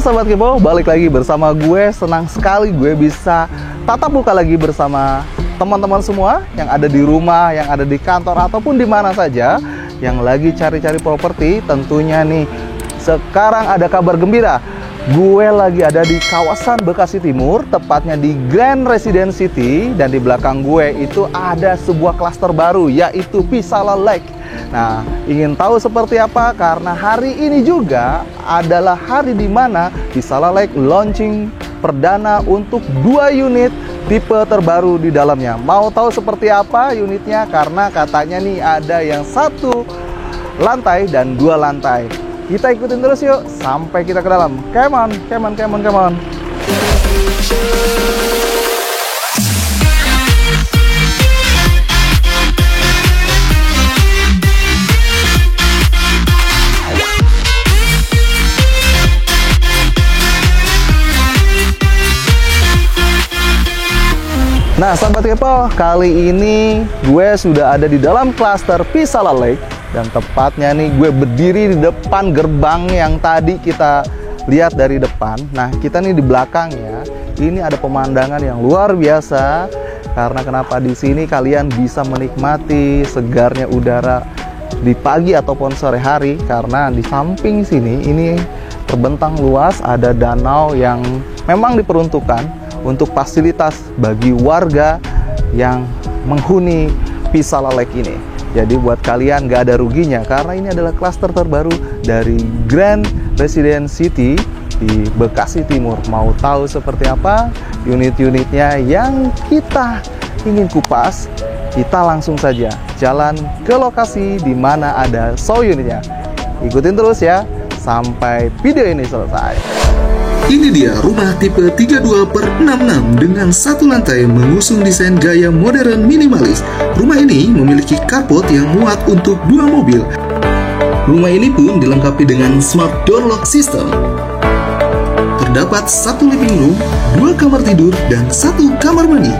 Sahabat Kepo, balik lagi bersama gue. Senang sekali gue bisa tatap muka lagi bersama teman-teman semua yang ada di rumah, yang ada di kantor, ataupun di mana saja yang lagi cari-cari properti. Tentunya nih, sekarang ada kabar gembira. Gue lagi ada di kawasan Bekasi Timur, tepatnya di Grand Residence City. Dan di belakang gue itu ada sebuah klaster baru, yaitu Pisala Lake. Nah, ingin tahu seperti apa? Karena hari ini juga adalah hari di mana Pisala Lake launching perdana untuk 2 unit tipe terbaru di dalamnya. Mau tahu seperti apa unitnya? Karena katanya nih ada yang 1 lantai dan 2 lantai. Kita ikutin terus yuk sampai kita ke dalam. Come on, come on, come on, come on. Nah, Sahabat Kepo, kali ini gue sudah ada di dalam klaster Pisala Lake. Dan tepatnya nih gue berdiri di depan gerbang yang tadi kita lihat dari depan. Nah, kita nih di belakang ya. Ini ada pemandangan yang luar biasa. Karena kenapa di sini kalian bisa menikmati segarnya udara di pagi ataupun sore hari. Karena di samping sini ini terbentang luas, ada danau yang memang diperuntukkan untuk fasilitas bagi warga yang menghuni Pisala Lake ini. Jadi buat kalian gak ada ruginya, karena ini adalah klaster terbaru dari Grand Residence City di Bekasi Timur. Mau tahu seperti apa unit-unitnya yang kita ingin kupas? Kita langsung saja jalan ke lokasi di mana ada show unitnya. Ikutin terus ya sampai video ini selesai. Ini dia rumah tipe 32/66 dengan 1 lantai mengusung desain gaya modern minimalis. Rumah ini memiliki carport yang muat untuk 2 mobil. Rumah ini pun dilengkapi dengan smart door lock system. Terdapat 1 living room, 2 kamar tidur, dan 1 kamar mandi.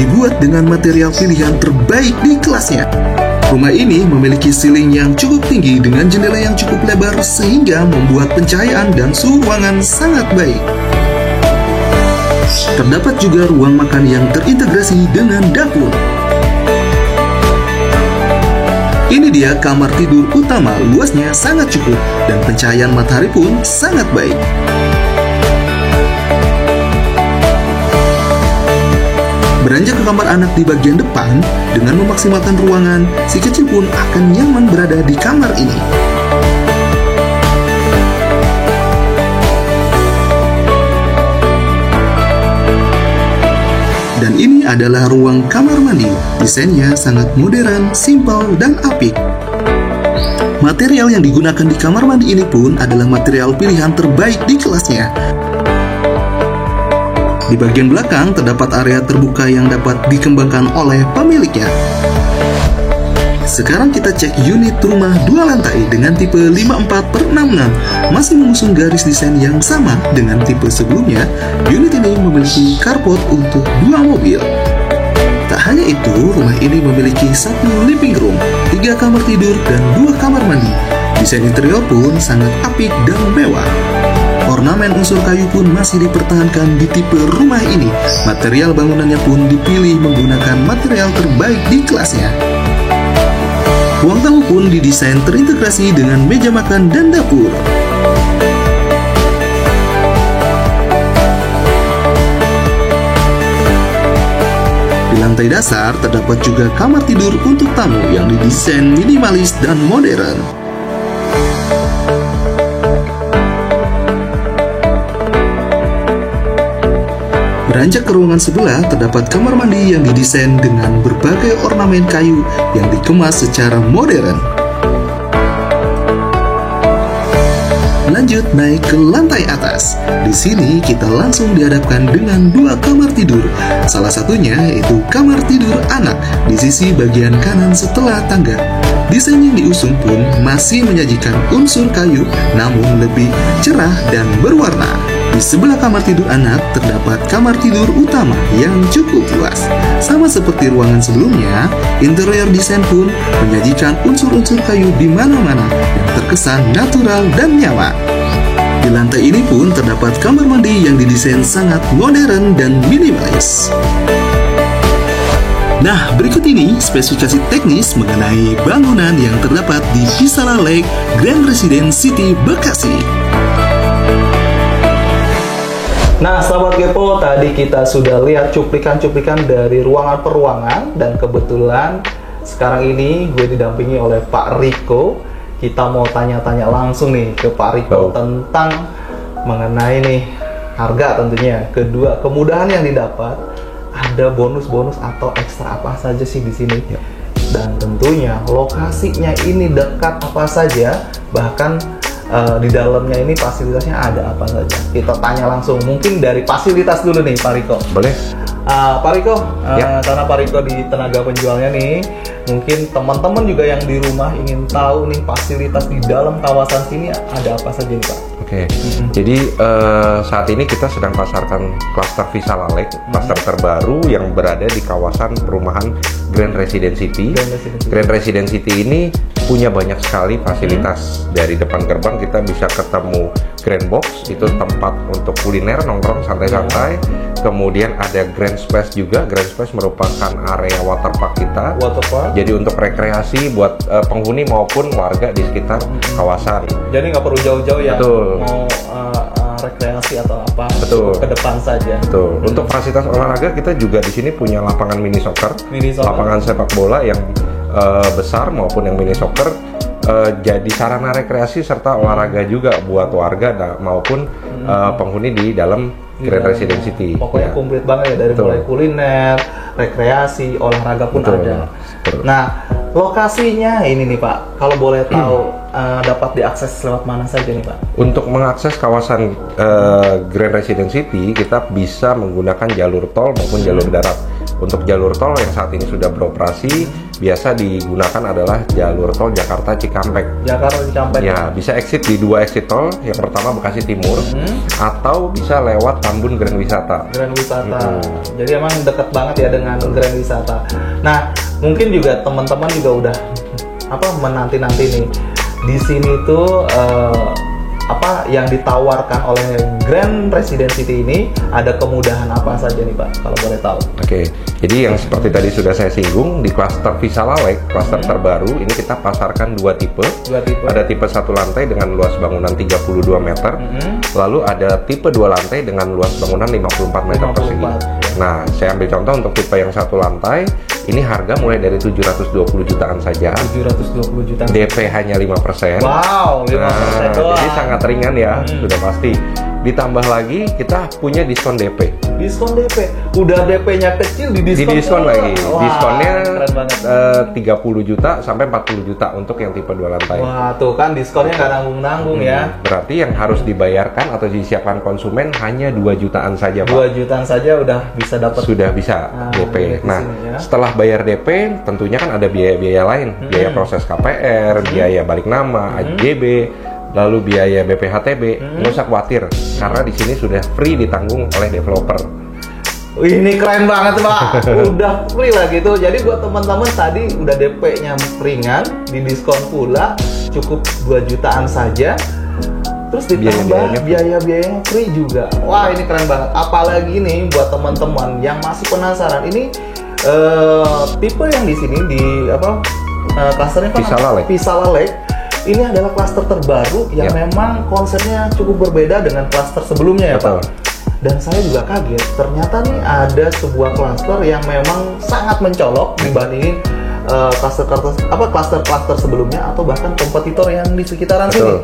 Dibuat dengan material pilihan terbaik di kelasnya. Rumah ini memiliki ceiling yang cukup tinggi dengan jendela yang cukup lebar sehingga membuat pencahayaan dan suhu ruangan sangat baik. Terdapat juga ruang makan yang terintegrasi dengan dapur. Ini dia kamar tidur utama, luasnya sangat cukup dan pencahayaan matahari pun sangat baik. Beranjak ke kamar anak di bagian depan, dengan memaksimalkan ruangan, si kecil pun akan nyaman berada di kamar ini. Dan ini adalah ruang kamar mandi. Desainnya sangat modern, simpel, dan apik. Material yang digunakan di kamar mandi ini pun adalah material pilihan terbaik di kelasnya. Di bagian belakang terdapat area terbuka yang dapat dikembangkan oleh pemiliknya. Sekarang kita cek unit rumah 2 lantai dengan tipe 54/66. Masih mengusung garis desain yang sama dengan tipe sebelumnya. Unit ini memiliki carport untuk 2 mobil. Tak hanya itu, rumah ini memiliki 1 living room, 3 kamar tidur, dan 2 kamar mandi. Desain interior pun sangat apik dan mewah. Ornamen unsur kayu pun masih dipertahankan di tipe rumah ini. Material bangunannya pun dipilih menggunakan material terbaik di kelasnya. Ruang tamu pun didesain terintegrasi dengan meja makan dan dapur. Di lantai dasar terdapat juga kamar tidur untuk tamu yang didesain minimalis dan modern. Beranjak ke ruangan sebelah, terdapat kamar mandi yang didesain dengan berbagai ornamen kayu yang dikemas secara modern. Lanjut naik ke lantai atas. Di sini kita langsung dihadapkan dengan 2 kamar tidur. Salah satunya yaitu kamar tidur anak di sisi bagian kanan setelah tangga. Desain yang diusung pun masih menyajikan unsur kayu, namun lebih cerah dan berwarna. Di sebelah kamar tidur anak terdapat kamar tidur utama yang cukup luas. Sama seperti ruangan sebelumnya, interior desain pun menyajikan unsur-unsur kayu di mana-mana yang terkesan natural dan nyaman. Di lantai ini pun terdapat kamar mandi yang didesain sangat modern dan minimalis. Nah, berikut ini spesifikasi teknis mengenai bangunan yang terdapat di Pisala Lake Grand Residence City, Bekasi. Nah, sahabat Kepo, tadi kita sudah lihat cuplikan-cuplikan dari ruangan per ruangan, dan kebetulan sekarang ini gue didampingi oleh Pak Riko. Kita mau tanya-tanya langsung nih ke Pak Riko tentang mengenai nih harga tentunya. Kedua, kemudahan yang didapat, ada bonus-bonus atau ekstra apa saja sih di sini? Dan tentunya lokasinya ini dekat apa saja, bahkan di dalamnya ini fasilitasnya ada apa saja. Kita tanya langsung, mungkin dari fasilitas dulu nih Pak Riko. Boleh. Pak Riko, karena Pak Riko di tenaga penjualnya nih, mungkin teman-teman juga yang di rumah ingin tahu nih fasilitas di dalam kawasan sini ada apa saja nih Pak? Oke. Jadi saat ini kita sedang pasarkan klaster Pisala Lake, klaster terbaru yang berada di kawasan perumahan Grand Residence City. Grand Residence City ini punya banyak sekali fasilitas. Dari depan gerbang kita bisa ketemu Grand Box, itu tempat untuk kuliner, nongkrong santai-santai. Kemudian ada Grand Space juga. Grand Space merupakan area waterpark kita. Waterpark. Jadi untuk rekreasi buat penghuni maupun warga di sekitar kawasan. Jadi nggak perlu jauh-jauh ya. Betul. Mau rekreasi atau apa? Betul. Ke depan saja. Betul. Untuk fasilitas olahraga kita juga di sini punya lapangan mini soccer, lapangan sepak bola yang besar maupun yang mini soccer. Jadi sarana rekreasi serta olahraga juga buat warga maupun penghuni di dalam Grand Residence City. Pokoknya komplit banget ya, dari mulai kuliner, rekreasi, olahraga pun ada. Nah, lokasinya ini nih Pak, kalau boleh tahu dapat diakses lewat mana saja nih Pak? Untuk mengakses kawasan Grand Residence City, kita bisa menggunakan jalur tol maupun jalur darat. Untuk jalur tol yang saat ini sudah beroperasi, biasa digunakan adalah jalur tol Jakarta Cikampek. Jakarta Cikampek. Ya, bisa exit di 2 exit tol. Yang pertama Bekasi Timur, atau bisa lewat Tambun Grand Wisata. Grand Wisata. Jadi emang deket banget ya dengan Grand Wisata. Nah, mungkin juga teman-teman juga udah menanti-nanti nih. Di sini tuh apa yang ditawarkan oleh Grand Residence City ini, ada kemudahan apa saja nih Pak, kalau boleh tahu? Oke, jadi yang seperti tadi sudah saya singgung, di klaster Pisala Lake, klaster terbaru, ini kita pasarkan dua tipe. Ada tipe 1 lantai dengan luas bangunan 32 meter, lalu ada tipe 2 lantai dengan luas bangunan 54 meter persegi. Nah, saya ambil contoh untuk tipe yang 1 lantai, ini harga mulai dari 720 jutaan saja. 720 jutaan. DP hanya 5%. Wow, 5% doang. Jadi sangat ringan ya, sudah pasti. Ditambah lagi kita punya diskon DP. Diskon DP, udah DP-nya kecil didiskon lagi. Wah, diskonnya keren banget. 30 juta sampai 40 juta untuk yang tipe 2 lantai. Wah, tuh kan diskonnya nggak nanggung-nanggung ya. Berarti yang harus dibayarkan atau disiapkan konsumen hanya 2 jutaan saja, Pak. 2 jutaan saja udah bisa dapat. Sudah bisa DP. Nah, setelah bayar DP, tentunya kan ada biaya-biaya lain, biaya proses KPR, biaya balik nama, AJB, lalu biaya BPHTB. Nggak usah khawatir, karena di sini sudah free ditanggung oleh developer. Ini keren banget Pak, udah free lah gitu. Jadi buat teman-teman tadi udah DP-nya ringan, didiskon pula, cukup 2 jutaan saja. Terus ditambah biaya-biayanya free juga. Wah, ini keren banget. Apalagi nih buat teman-teman yang masih penasaran, ini tipe yang di sini di klasternya Pisala Lake. Ini adalah klaster terbaru yang memang konsepnya cukup berbeda dengan klaster sebelumnya ya Pak. Dan saya juga kaget, ternyata nih ada sebuah klaster yang memang sangat mencolok dibandingin klaster sebelumnya atau bahkan kompetitor yang di sekitaran sini.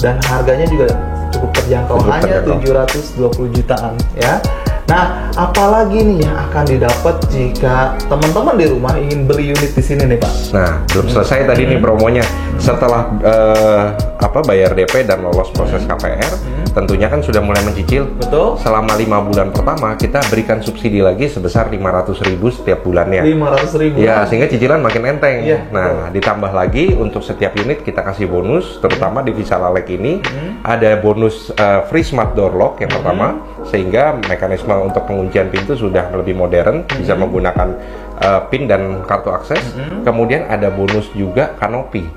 Dan harganya juga cukup terjangkau, hanya 720 jutaan ya. Nah, apalagi nih yang akan didapat jika teman-teman di rumah ingin beli unit di sini nih Pak? Nah, belum selesai tadi nih promonya. Setelah bayar DP dan lolos proses KPR, tentunya kan sudah mulai mencicil. Betul. Selama 5 bulan pertama kita berikan subsidi lagi sebesar 500.000 setiap bulannya. 500.000. Ya, sehingga cicilan makin enteng. Nah, ditambah lagi untuk setiap unit kita kasih bonus, terutama di Pisala Lake ini ada bonus free smart door lock yang pertama. sehingga mekanisme untuk penguncian pintu sudah lebih modern, bisa menggunakan PIN dan kartu akses. Kemudian ada bonus juga kanopi.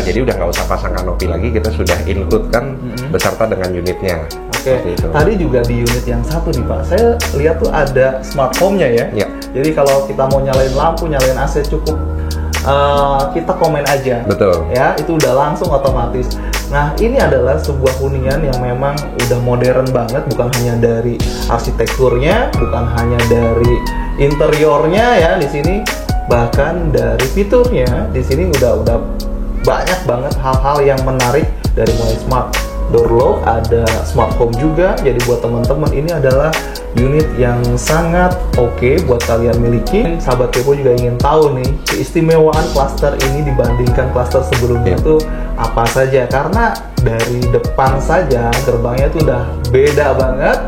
Jadi udah nggak usah pasang kanopi lagi, kita sudah include kan beserta dengan unitnya. Oke. Tadi juga di unit yang satu nih Pak, saya lihat tuh ada smart home-nya ya. Ya. Jadi kalau kita mau nyalain lampu, nyalain AC cukup kita komen aja. Betul. Ya, itu udah langsung otomatis. Nah, ini adalah sebuah hunian yang memang udah modern banget, bukan hanya dari arsitekturnya, bukan hanya dari interiornya ya di sini, bahkan dari fiturnya di sini udah banyak banget hal-hal yang menarik, dari mulai smart door lock, ada smart home juga. Jadi buat teman-teman ini adalah unit yang sangat oke buat kalian miliki. Sahabat Kepo juga ingin tahu nih keistimewaan klaster ini dibandingkan klaster sebelumnya itu apa saja, karena dari depan saja gerbangnya itu udah beda banget.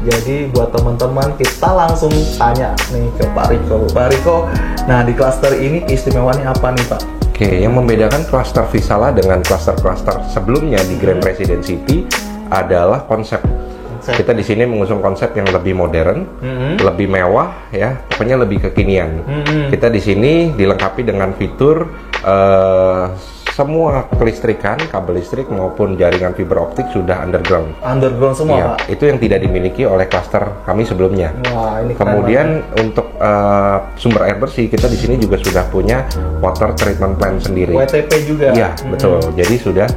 Jadi buat teman-teman kita langsung tanya nih ke Pak Riko. Nah, di klaster ini keistimewaannya apa nih Pak? Oke, yang membedakan klaster Visala dengan klaster-klaster sebelumnya di Grand Residence City adalah konsep. Kita di sini mengusung konsep yang lebih modern, lebih mewah, ya, pokoknya lebih kekinian. Kita di sini dilengkapi dengan fitur semua kelistrikan, kabel listrik maupun jaringan fiber optik sudah underground. Underground semua, ya, Pak? Itu yang tidak dimiliki oleh klaster kami sebelumnya. Wah, ini kemudian untuk sumber air bersih, kita di sini juga sudah punya water treatment plant sendiri. WTP juga? Iya, betul. Jadi sudah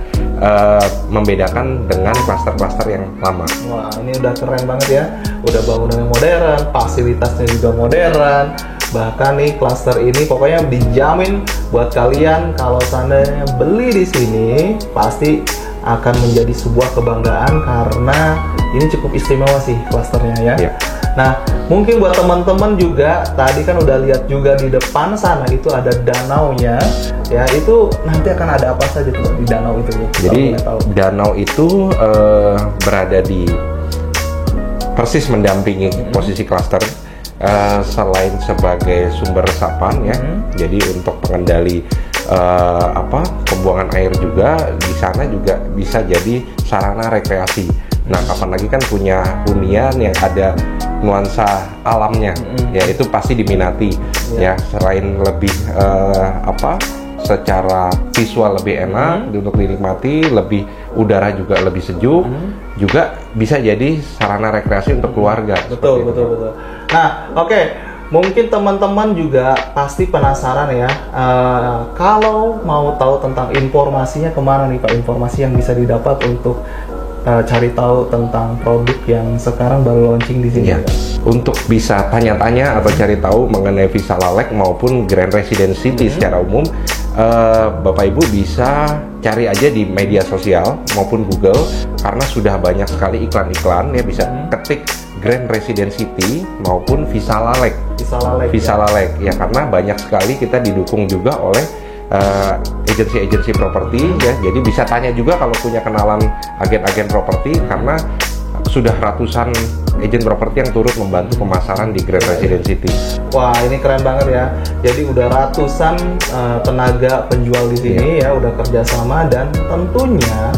membedakan dengan klaster-klaster yang lama. Wah, ini udah keren banget ya. Udah bangunan yang modern, fasilitasnya juga modern. Bahkan nih klaster ini pokoknya dijamin buat kalian kalau seandainya beli di sini pasti akan menjadi sebuah kebanggaan, karena ini cukup istimewa sih klasternya ya. Yeah. Nah, mungkin buat teman-teman juga tadi kan udah lihat juga di depan sana itu ada danaunya ya. Itu nanti akan ada apa saja tuh di danau itu ya? Jadi danau itu berada di persis mendampingi posisi klaster. Selain sebagai sumber resapan ya, jadi untuk pengendali pembuangan air juga di sana juga bisa jadi sarana rekreasi. Nah, kapan lagi kan punya hunian yang ada nuansa alamnya, ya itu pasti diminati ya. Selain lebih secara visual lebih enak untuk dinikmati, lebih udara juga lebih sejuk, juga bisa jadi sarana rekreasi untuk keluarga. Betul. Nah, oke. Mungkin teman-teman juga pasti penasaran ya, kalau mau tahu tentang informasinya kemana nih Pak? Informasi yang bisa didapat untuk cari tahu tentang produk yang sekarang baru launching di sini. Ya. Untuk bisa tanya-tanya atau cari tahu mengenai Visala Lake maupun Grand Residence City secara umum, Bapak Ibu bisa cari aja di media sosial maupun Google, karena sudah banyak sekali iklan-iklan ya. Bisa ketik Grand Residence City maupun Visala Lake. Visala Lake ya, karena banyak sekali kita didukung juga oleh agensi-agensi properti ya. Jadi bisa tanya juga kalau punya kenalan agen-agen properti, karena sudah ratusan agen properti yang turut membantu pemasaran di Grand Residence City. Wah, ini keren banget ya. Jadi udah ratusan tenaga penjual di sini ya, udah kerjasama, dan tentunya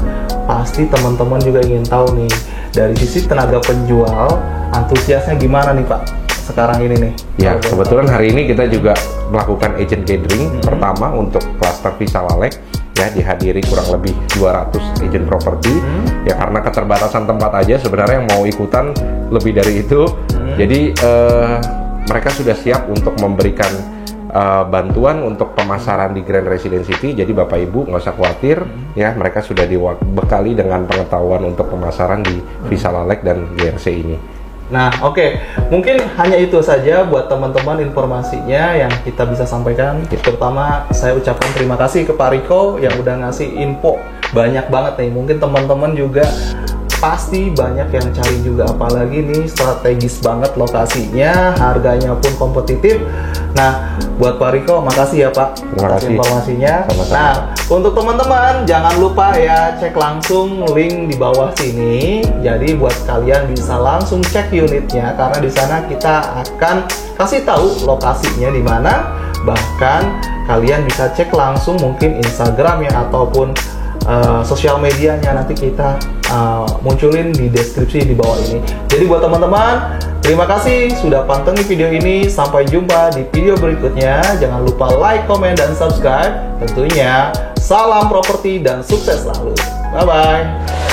pasti teman-teman juga ingin tahu nih dari sisi tenaga penjual antusiasnya gimana nih Pak sekarang ini nih. Ya, kebetulan hari ini kita juga melakukan agent gathering pertama untuk klaster Visala Lake ya, dihadiri kurang lebih 200 agent properti ya, karena keterbatasan tempat aja sebenarnya yang mau ikutan lebih dari itu. Jadi mereka sudah siap untuk memberikan bantuan untuk pemasaran di Grand Residence City. Jadi Bapak Ibu nggak usah khawatir ya, mereka sudah dibekali dengan pengetahuan untuk pemasaran di Visala Lake dan GRC ini. Nah, oke. Mungkin hanya itu saja buat teman-teman informasinya yang kita bisa sampaikan. Terutama saya ucapkan terima kasih ke Pak Riko yang udah ngasih info banyak banget nih. Mungkin teman-teman juga pasti banyak yang cari juga, apalagi nih strategis banget lokasinya, harganya pun kompetitif. Nah, buat Pak Riko, makasih ya Pak atas informasinya. Sama-sama. Nah, untuk teman-teman jangan lupa ya cek langsung link di bawah sini. Jadi buat kalian bisa langsung cek unitnya, karena di sana kita akan kasih tahu lokasinya di mana. Bahkan kalian bisa cek langsung mungkin Instagramnya ataupun sosial medianya nanti kita munculin di deskripsi di bawah ini. Jadi buat teman-teman, terima kasih sudah pantengin video ini. Sampai jumpa di video berikutnya. Jangan lupa like, komen, dan subscribe. Tentunya salam properti dan sukses selalu. Bye-bye.